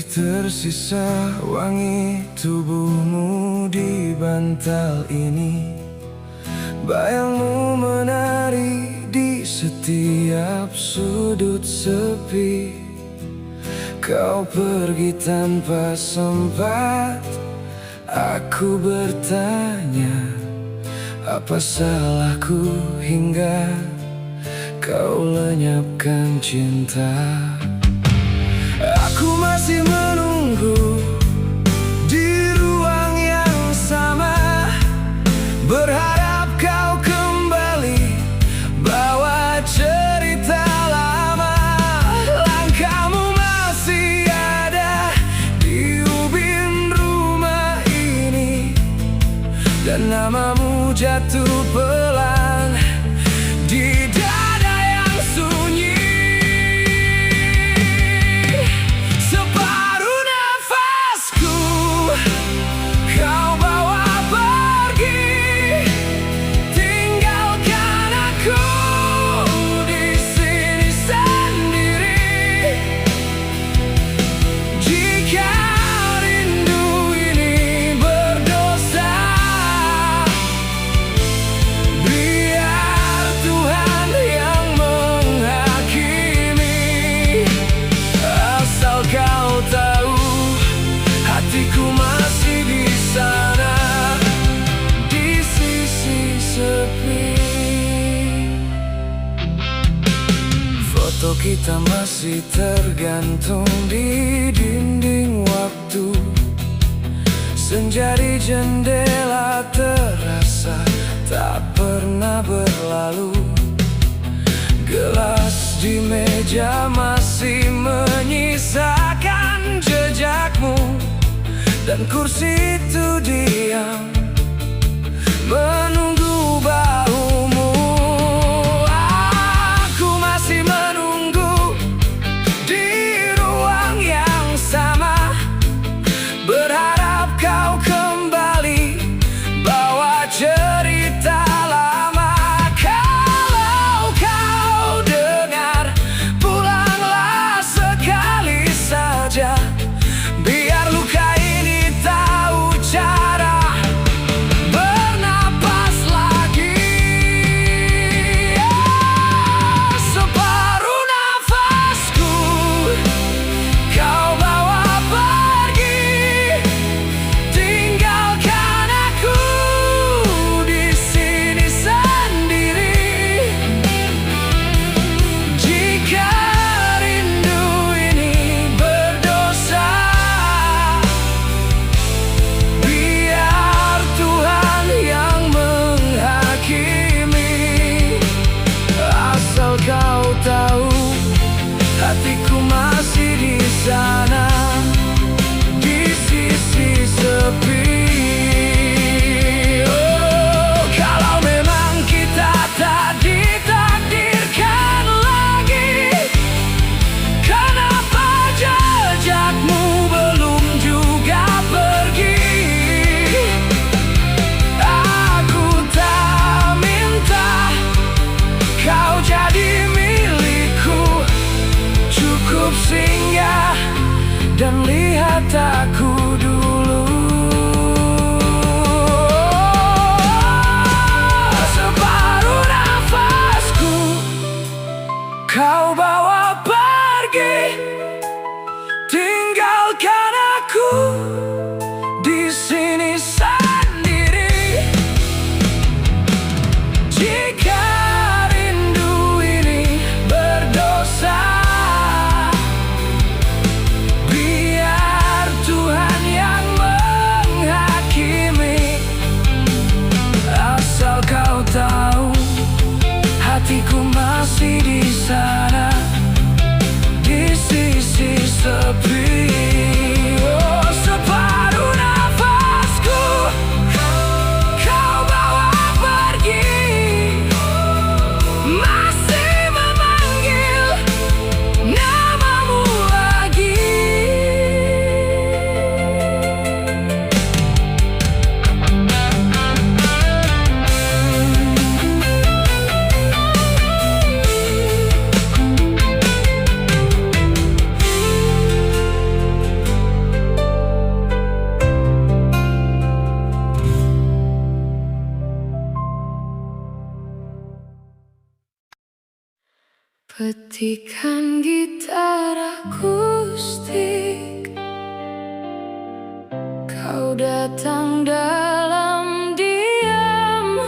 tersisa wangi tubuhmu di bantal ini. Bayangmu menari di setiap sudut sepi. Kau pergi tanpa sempat aku bertanya, apa salahku hingga kau lenyapkan cinta. Aku masih menunggu di ruang yang sama, berharap kau kembali bawa cerita lama. Langkahmu masih ada di ubin rumah ini, dan namamu jatuh pelan di dada yang sunyi. Separuh nafasku kau bawa pergi, tinggalkan aku di sini sendiri. Jika rindu ini berdosa, biar Tuhan yang menghakimi. Asal kau tahu, hatiku masih di sana, di sisi sepi. Foto kita masih tergantung di dinding waktu. Senja di jendela terasa tak pernah berlalu. Gelas di meja masih menyisakan jejakmu, dan kursi itu diam menunggu bahumu. Aku masih menunggu di ruang yang sama, berharap kau kembali bawa cerita lama. Kalau kau dengar, pulanglah sekali saja, biar luka ini tahu cara bernapas lagi. Separuh nafasku kau bawa pergi, tinggalkan aku di sini sendiri. Jika rindu ini berdosa, biar Tuhan yang menghakimi. Asal kau tahu, hatiku masih di sana, di sisi sepi. Oh, kalau memang kita tak ditakdirkan lagi, kenapa jejakmu belum juga pergi? Aku tak minta kau jadi milikku, cukup singgah dan lihat aku dulu. Separuh nafasku kau bawa pergi, tinggalkan aku di sini sendiri. Jika rindu ini berdosa, biar Tuhan yang menghakimi. Asal kau tahu, hatiku masih di sana, di sisi sepi. Oh, separuh nafasku kau bawa pergi, masih memanggil namamu lagi. Petikan gitar akustik, kau datang dalam diam.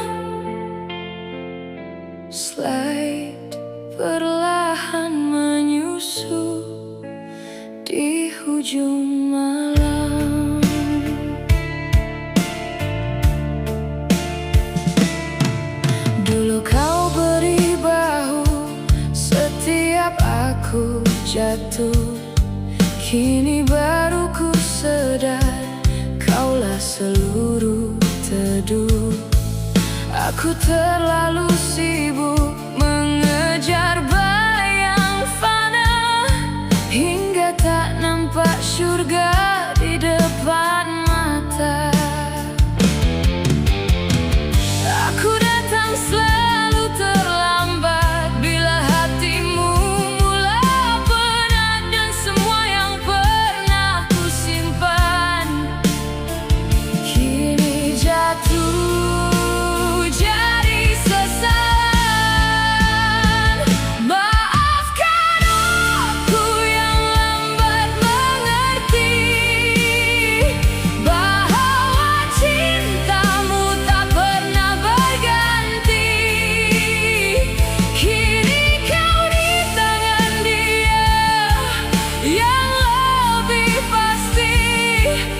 Slide perlahan menyusup di hujung malam. Dulu kau beri bahu setiap aku jatuh, kini baru ku sadar kaulah seluruh teduh. Aku terlalu sibuk mengejar bayang fana, hingga tak nampak surga di depan mata. Aku datang selalu terlambat bila hatimu mula penat, dan semua yang pernah ku simpan kini jatuh jadi sesalan. Maafkan aku yang lambat mengerti bahwa cintamu tak pernah berganti. Kini kau di tangan dia yang lebih pasti,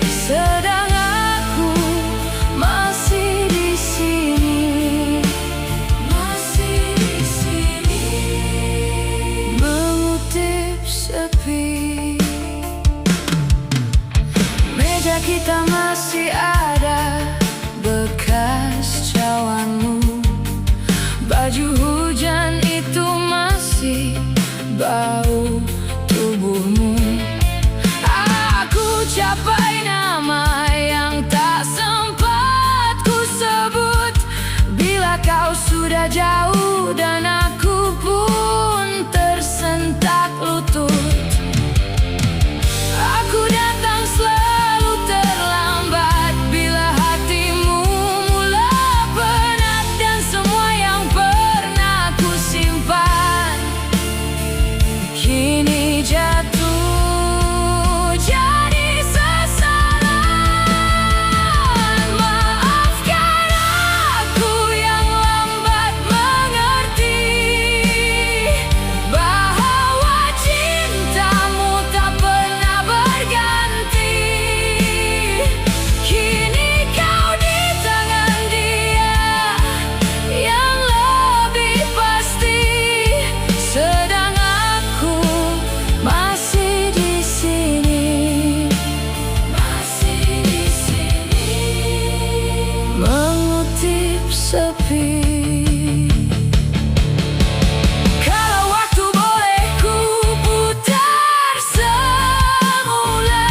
sedang aku masih di sini, mengutip sepi. Meja kita masih ada bekas cawanmu, baju hujan itu masih bau tubuhmu. Aku capai nama yang tak sempat ku sebut bila kau sudah jauh, dan aku pun tersentak lutut. Aku datang selalu terlambat bila hatimu mula penat, dan semua yang pernah ku simpan kini jatuh jadi sesalan. Maafkan aku yang lambat mengerti bahwa cintamu tak pernah berganti. Kini kau di tangan dia yang lebih pasti, sedang aku masih di sini, mengutip sepi. Kalau waktu boleh ku putar semula,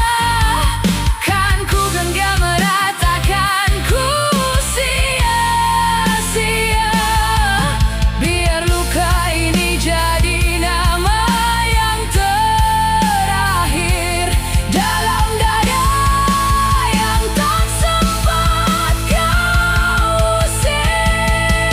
kan ku genggam erat, takkan ku sia-sia. Biar luka ini jadi nama yang terakhir dalam dada yang tak sempat kau usir.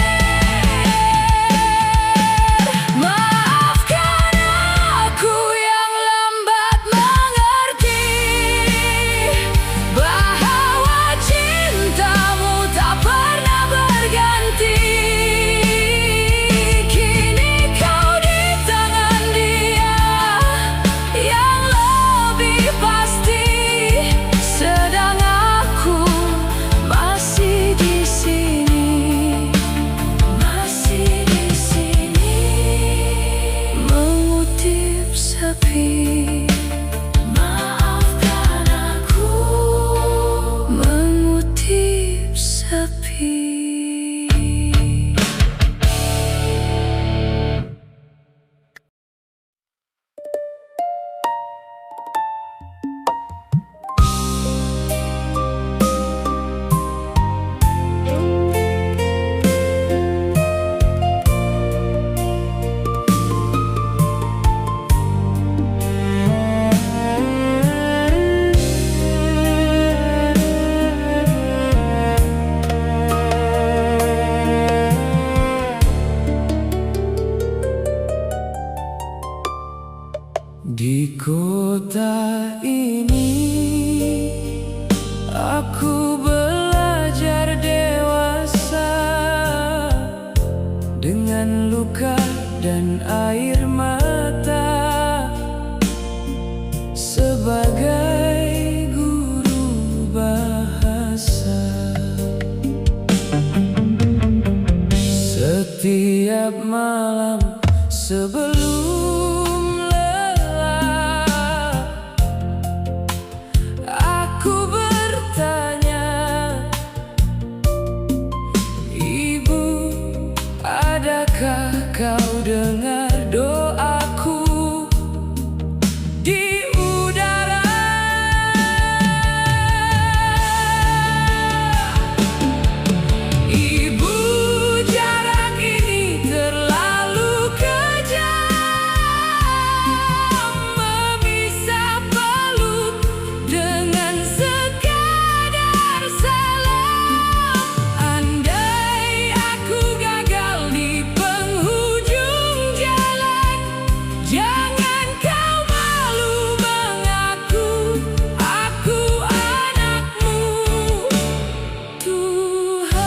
dengan luka dan air mata sebagai guru bahasa. Setiap malam sebelum lelah, aku bertanya, Ibu, adakah kau dengar doaku di udara? Ibu, jarak ini terlalu kejam, memisah peluk dengan sekadar salam. Andai aku gagal di penghujung jalan, jangan kau malu mengaku aku anakmu, Tuhan.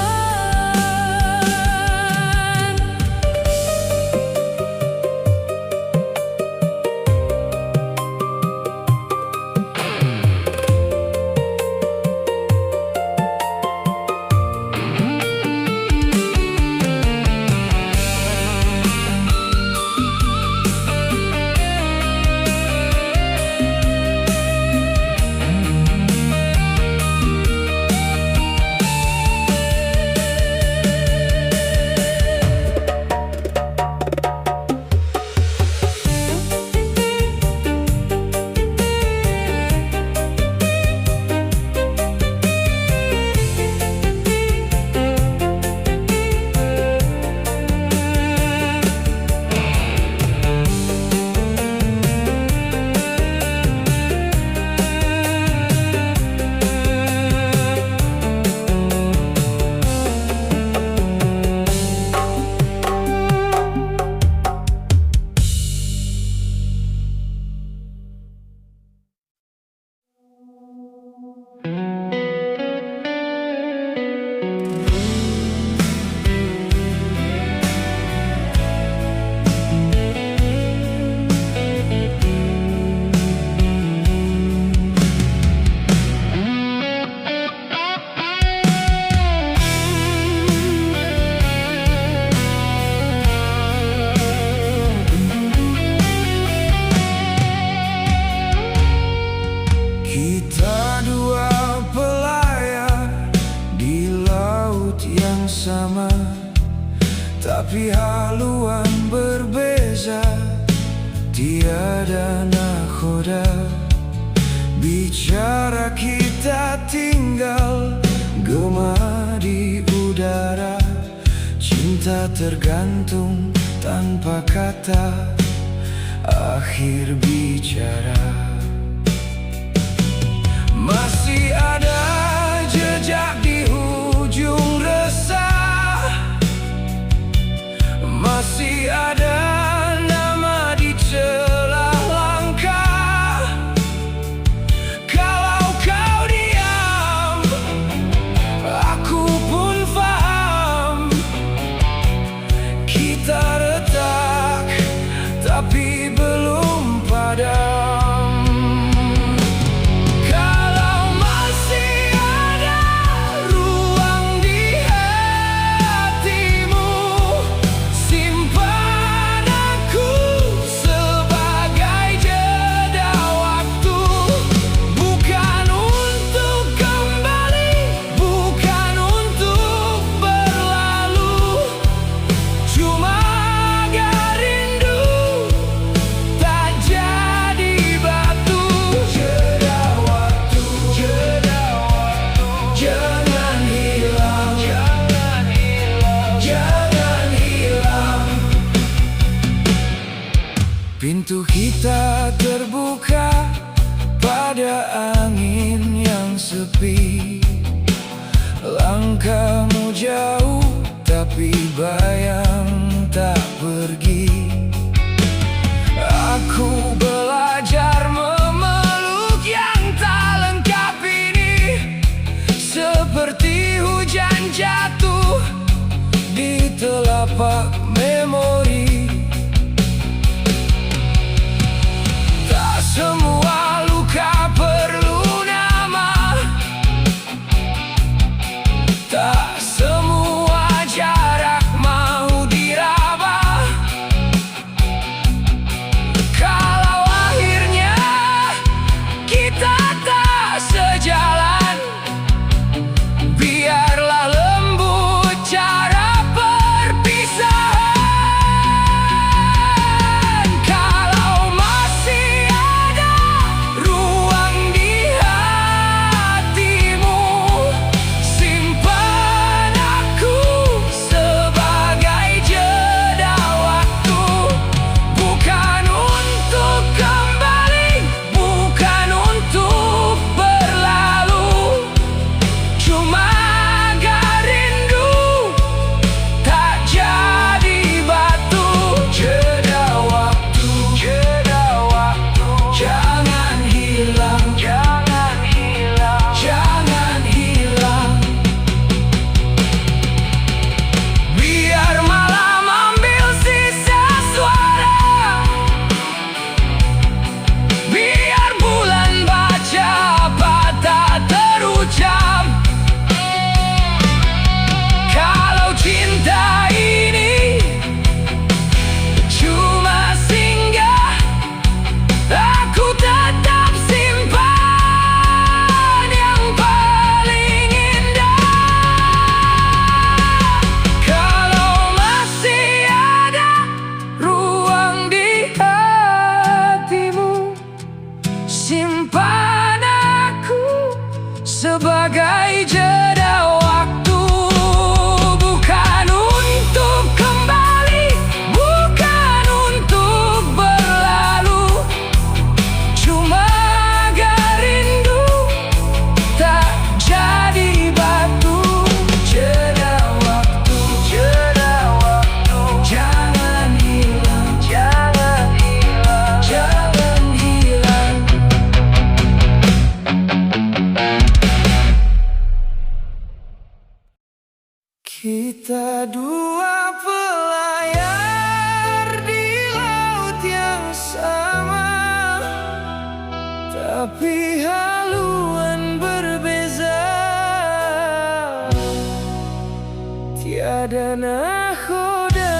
Kita dua pelayar di laut yang sama, tapi haluan berbeza, tiada nakhoda. Bicara kita tinggal gema di udara, cinta tergantung tanpa kata akhir bicara. Masih ada jejak di ujung resah, masih ada nama di celah langkah. Kalau kau diam, aku pun faham. Kita retak, tapi belum padam. Pintu kita terbuka pada angin yang sepi. Langkahmu jauh, tapi bayang tak pergi. Aku belajar memeluk yang tak lengkap ini, seperti hujan jatuh di telah. lapak memori. Tak semua luka perlu nama, tak semua jarak mau diraba. Kalau akhirnya kita tak sejalan, biarlah lembut cara perpisahan. Kalau masih ada ruang di hatimu, simpan aku sebagai jeda waktu. Bukan untuk kembali, bukan untuk berlalu, cuma agar rindu tak jadi batu. Jeda waktu, jangan hilang, jangan hilang. Biar malam ambil sisa suara, biar bulan baca apa tak terucap. Kalau cinta ini cuma singgah, aku tetap simpan yang paling indah. Kalau masih ada ruang di hatimu, simpan aku sebagai jeda waktu. Bukan untuk kembali, bukan untuk berlalu, cuma agar rindu tak jadi batu. Jeda waktu, jangan hilang, jangan hilang. Kita dua pelayar di laut yang sama, tapi haluan berbeza. Tiada nakoda.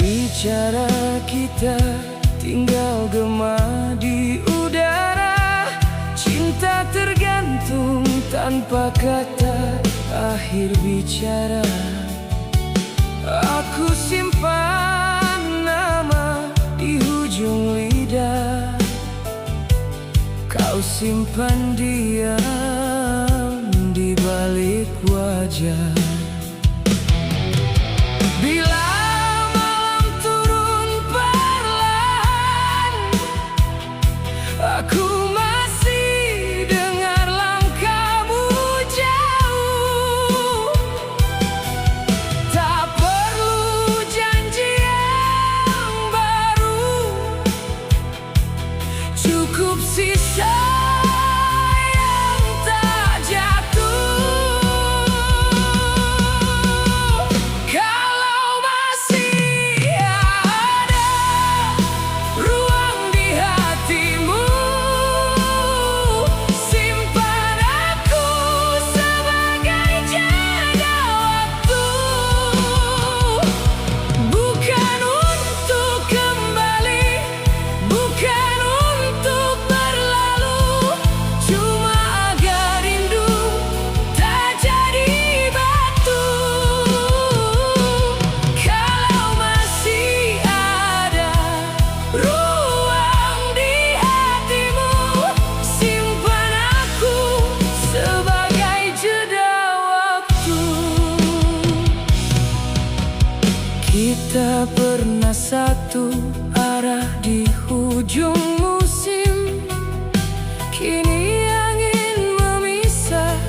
Bicara kita tinggal gema di udara, cinta tergantung tanpa kata akhir bicara. Aku simpan nama di ujung lidah, kau simpan diam di balik wajah. Bila malam turun perlahan, aku masih dengar langkahmu jauh. Tak perlu janji yang baru, cukup sisa yang tak jatuh. Kalau masih ada ruang di hatimu, simpan aku sebagai jeda waktu. Bukan untuk kembali, bukan untuk berlalu, cuma agar rindu tak jadi batu. Kalau masih ada ruang di hatimu, simpan aku sebagai jeda waktu. Kita pernah satu arah di hujung musim, kini angin memisah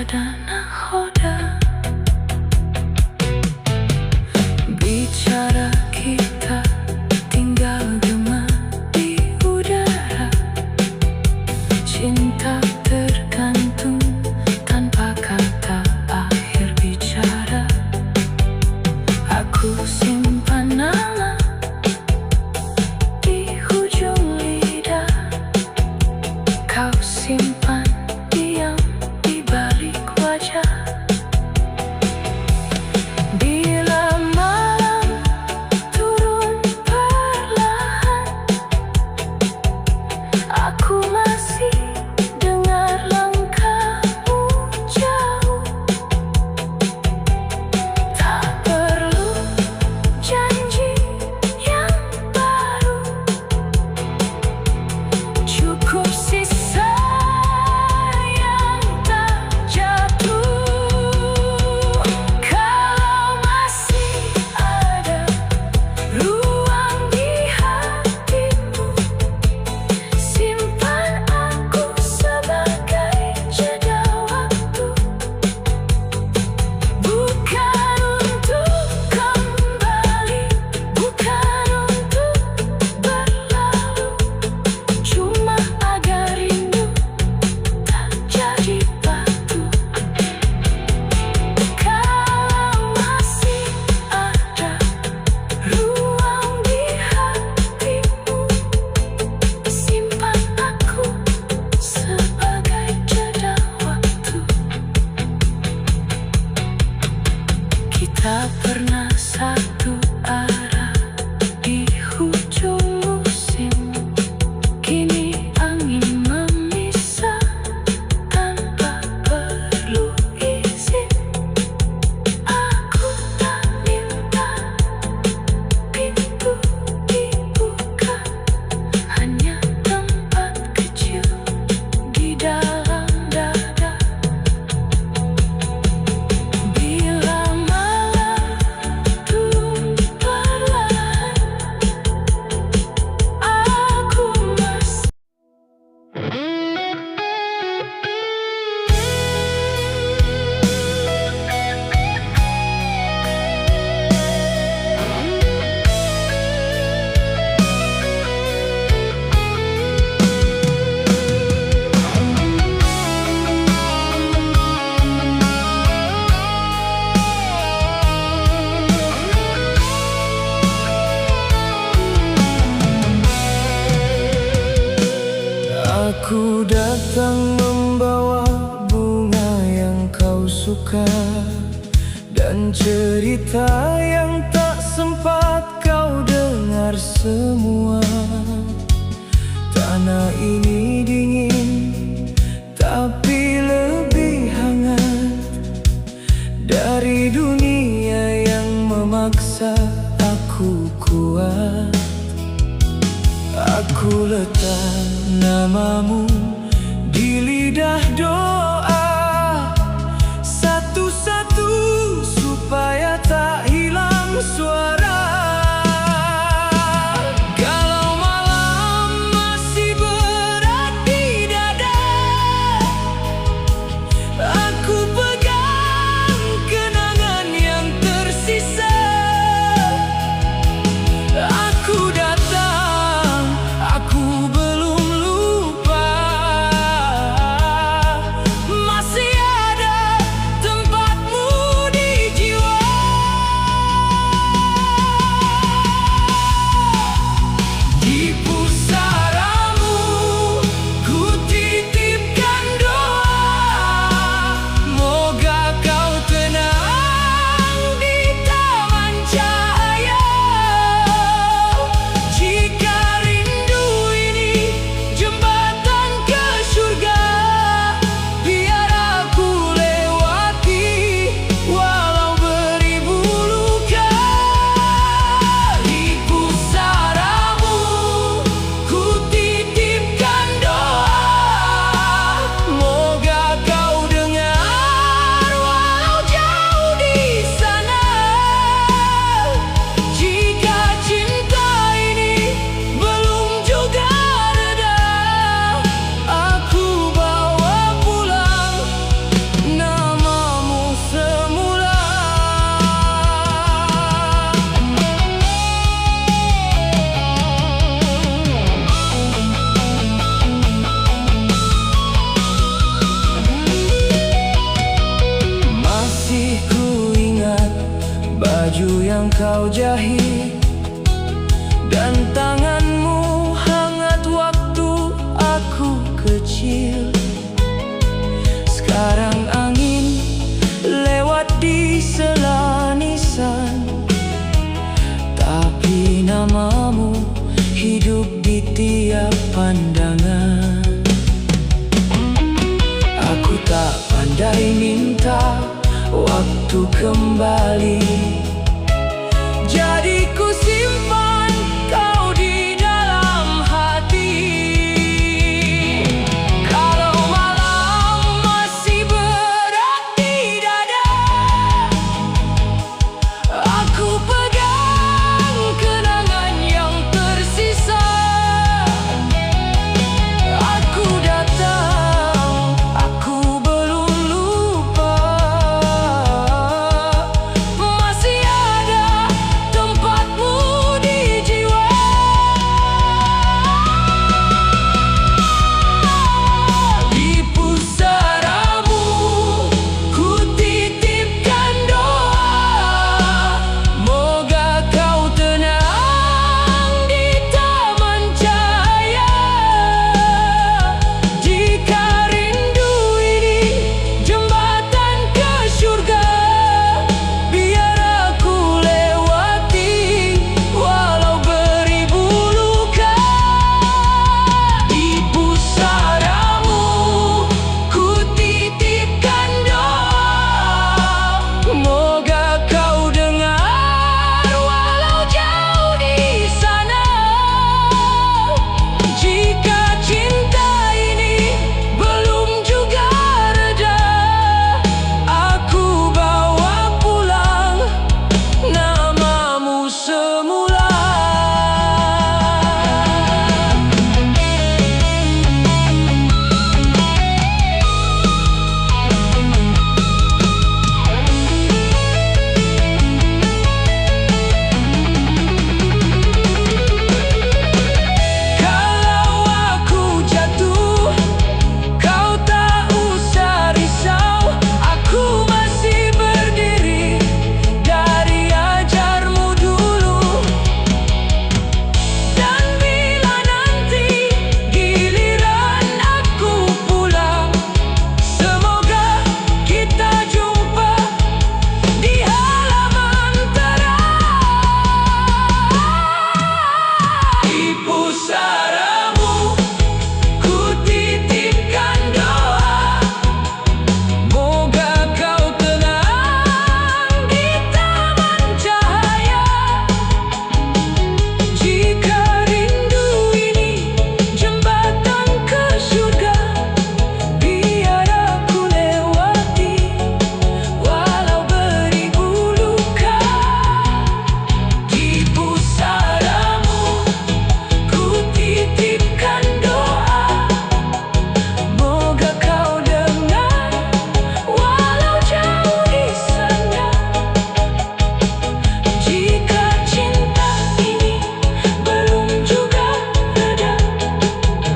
tiada nahoda. Bicara kita tinggal gema di udara. Cinta tergantung tanpa kata akhir bicara. Aku simpan nama di ujung lidah. Kau simpan diam di balik wajah. Bila malam turun perlahan, aku masih dengar langkahmu jauh. Tak perlu janji yang baru, cukup sisa yang tak jatuh. Kalau masih ada ruang di hatimu, simpan aku sebagai jeda waktu. Bukan untuk kembali, bukan untuk berlalu, cuma agar rindu tak jadi batu. Kalau masih ada ruang di hatimu, simpan aku sebagai jeda waktu. Kita pernah satu arah di ujung musim. Kini angin memisah tanpa perlu izin. Aku tak minta pintu dibuka, hanya tempat kecil di dalam dada. Bila malam turun perlahan, aku masih Aku datang membawa bunga yang kau suka dan cerita yang tak sempat kau dengar semua. Tanah ini dingin, tapi lebih hangat dari dunia yang memaksa aku kuat. Aku letak namamu di lidah doa, satu-satu supaya tak hilang suara. Kalau malam masih berat di dada, aku pegang kenangan yang tersisa. Aku datang, aku belum lupa. yang kau jahit, dan tanganmu hangat waktu aku kecil. Sekarang angin lewat di sela nisan, tapi namamu hidup di tiap pandangan. Aku tak pandai minta waktu kembali, jadi ku simpan kau di dalam hati. Kalau malam masih berat di dada, aku pegang kenangan yang tersisa. Aku datang, aku belum lupa. Masih ada tempatmu di jiwa. Di pusaramu ku titipkan doa, moga kau tenang di taman cahaya. Jika rindu ini jembatan ke surga, biar aku lewati walau beribu luka. Di pusaramu ku titipkan doa, moga kau dengar walau jauh di sana. Jika cinta ini belum juga reda, aku bawa pulang namamu semula. Kalau aku jatuh, kau tak usah risau. Aku masih berdiri dari ajarmu dulu. Dan bila nanti giliran aku pulang, semoga kita jumpa di halaman terang. Di pusaramu ku titipkan doa, moga kau tenang di taman cahaya. Jika rindu ini jembatan ke surga, biar aku lewati walau beribu luka. Di pusaramu ku titipkan doa, moga kau dengar walau jauh di sana. Jika cinta ini belum juga reda,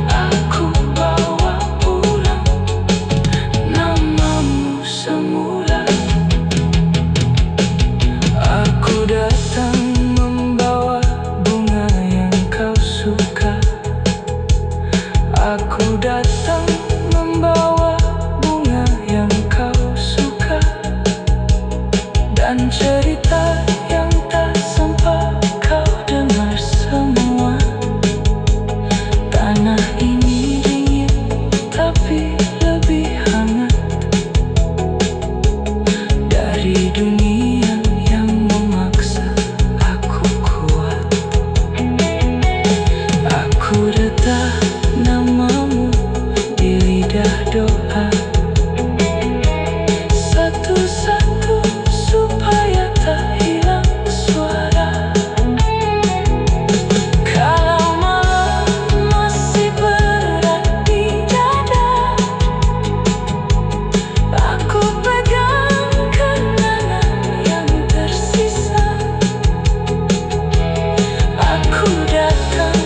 aku bawa pulang namamu semula. Aku datang membawa bunga yang kau suka. Aku datang membawa bunga yang kau suka, dan cerita yang tak sempat kau dengar semua. Tanah ini dingin tapi lebih hangat dari dunia yang memaksa aku kuat. Aku letak namamu di lidah doa, satu-satu supaya tak hilang suara. Kalau malam masih berat di dada, aku pegang kenangan yang tersisa. Aku datang,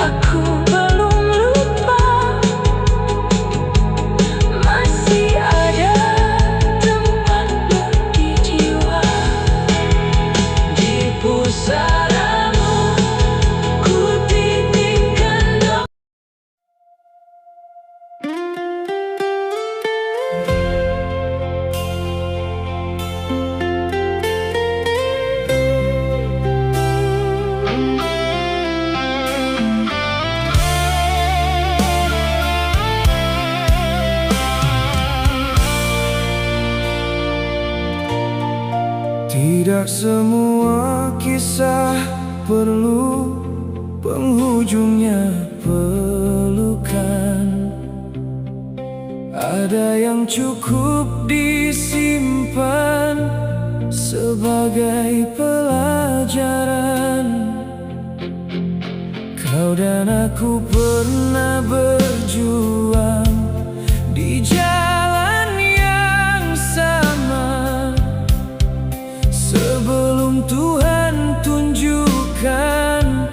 aku belum lupa. Tidak semua kisah perlu penghujungnya pelukan. Ada yang cukup disimpan sebagai pelajaran. Kau dan aku pernah berjuang di jalan yang sama, sebelum Tuhan tunjukkan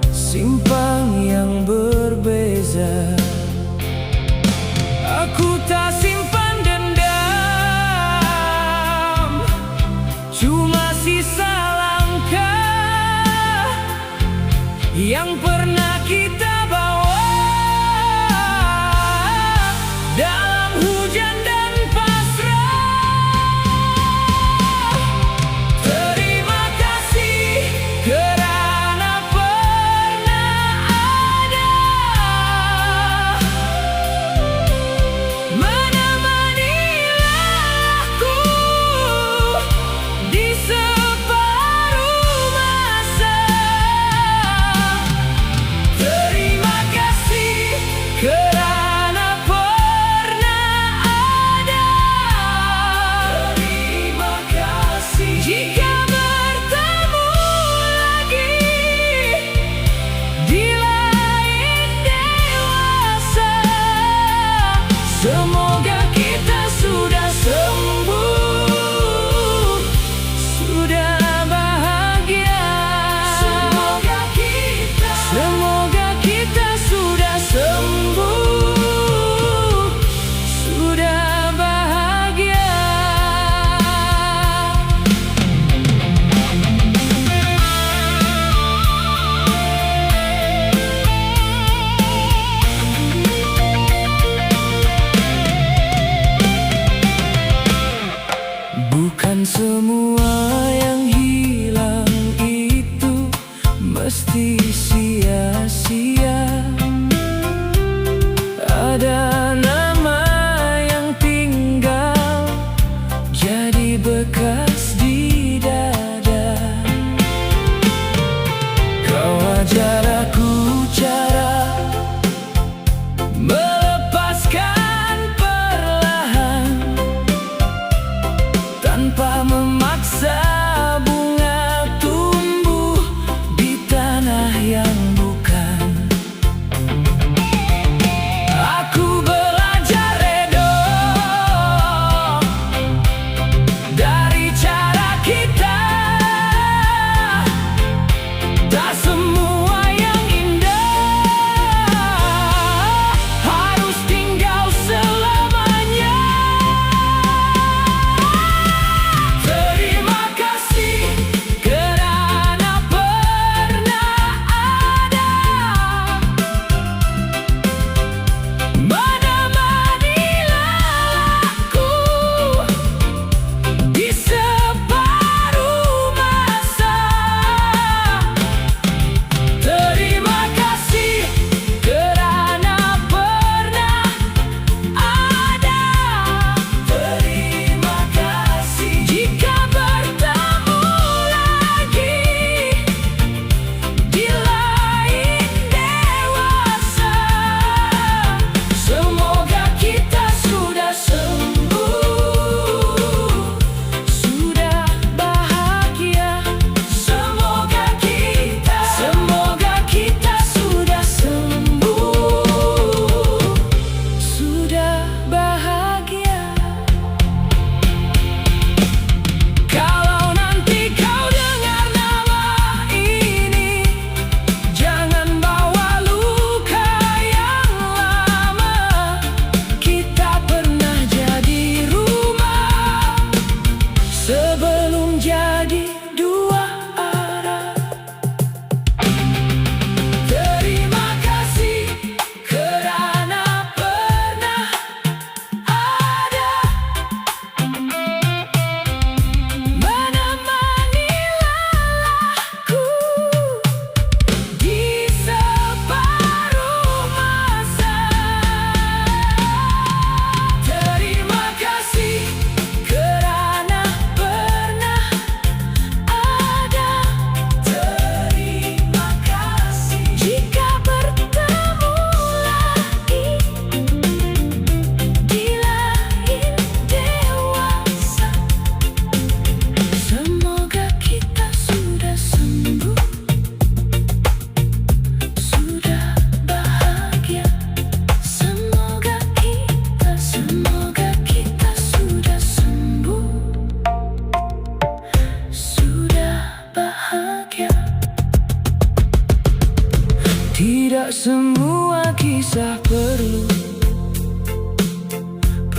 simpang yang berbeza. Aku tak simpan dendam, cuma sisa langkah yang pernah kita bawa dalam hujan dan pasrah. Terima kasih kerana pernah ada, menemanilah aku di separuh masa. Terima kasih kerana pernah ada. Terima kasih jika bertemu lagi di lain dewasa. Semoga kita sudah sembuh, sudah bahagia. Semoga kita sudah sembuh, sudah bahagia.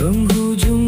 Penghujung